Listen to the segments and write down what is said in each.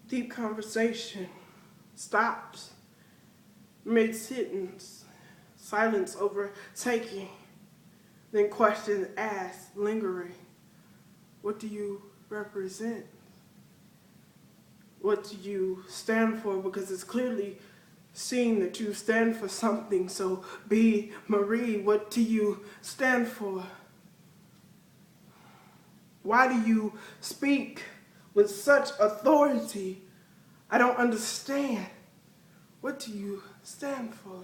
Deep conversation stops mid-sentence, silence overtaking, then question asked, lingering. What do you represent? What do you stand for? Because it's clearly seen that you stand for something. So BMarie, what do you stand for? Why do you speak with such authority? I don't understand. What do you stand for?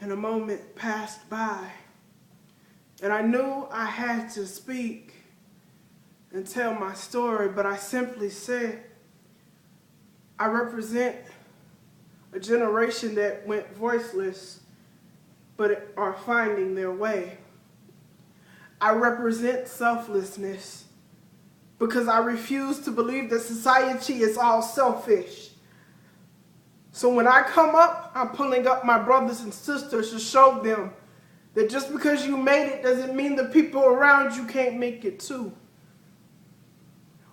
And a moment passed by, and I knew I had to speak and tell my story, but I simply said, I represent a generation that went voiceless, but are finding their way. I represent selflessness because I refuse to believe that society is all selfish. So when I come up, I'm pulling up my brothers and sisters to show them that just because you made it doesn't mean the people around you can't make it too.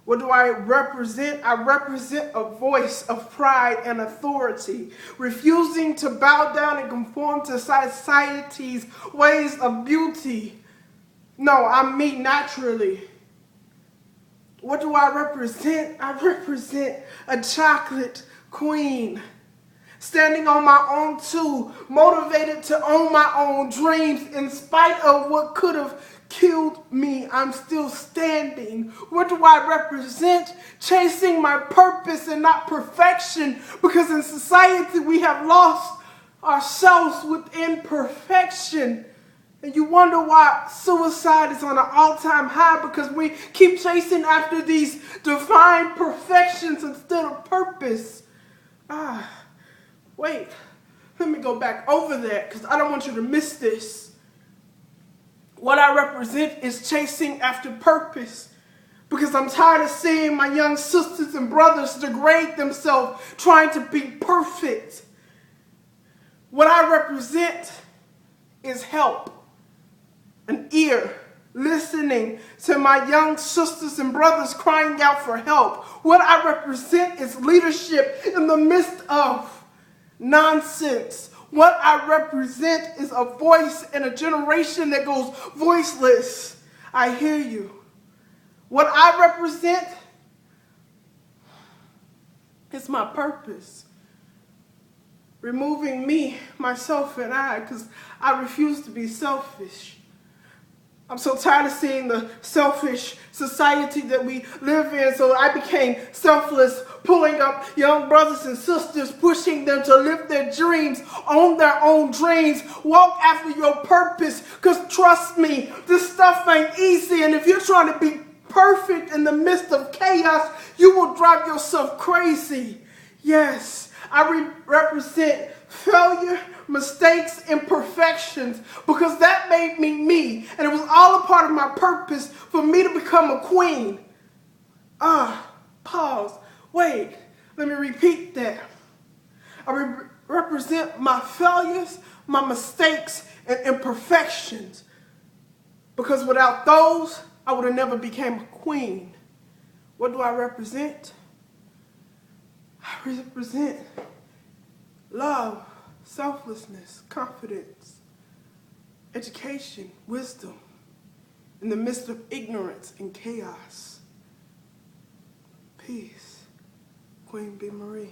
What do I represent? I represent a voice of pride and authority, refusing to bow down and conform to society's ways of beauty. No, I'm me naturally. What do I represent? I represent a chocolate queen, standing on my own too, motivated to own my own dreams in spite of what could have killed me. I'm still standing. What do I represent? Chasing my purpose and not perfection, because in society we have lost ourselves with imperfection. And you wonder why suicide is on an all-time high, because we keep chasing after these divine perfections instead of purpose. Wait, let me go back over that because I don't want you to miss this. What I represent is chasing after purpose, because I'm tired of seeing my young sisters and brothers degrade themselves trying to be perfect. What I represent is help. An ear, listening to my young sisters and brothers crying out for help. What I represent is leadership in the midst of nonsense. What I represent is a voice in a generation that goes voiceless. I hear you. What I represent is my purpose. Removing me, myself, and I, because I refuse to be selfish. I'm so tired of seeing the selfish society that we live in, so I became selfless, pulling up young brothers and sisters, pushing them to live their dreams, own their own dreams, walk after your purpose, because trust me, this stuff ain't easy, and if you're trying to be perfect in the midst of chaos, you will drive yourself crazy. Yes, I represent failure, mistakes, imperfections, because that made me me, and it was all a part of my purpose for me to become a queen. Pause. Wait, let me repeat that. I represent my failures, my mistakes, and imperfections, because without those, I would have never became a queen. What do I represent? I represent love, selflessness, confidence, education, wisdom, in the midst of ignorance and chaos. Peace. Queen BMarie.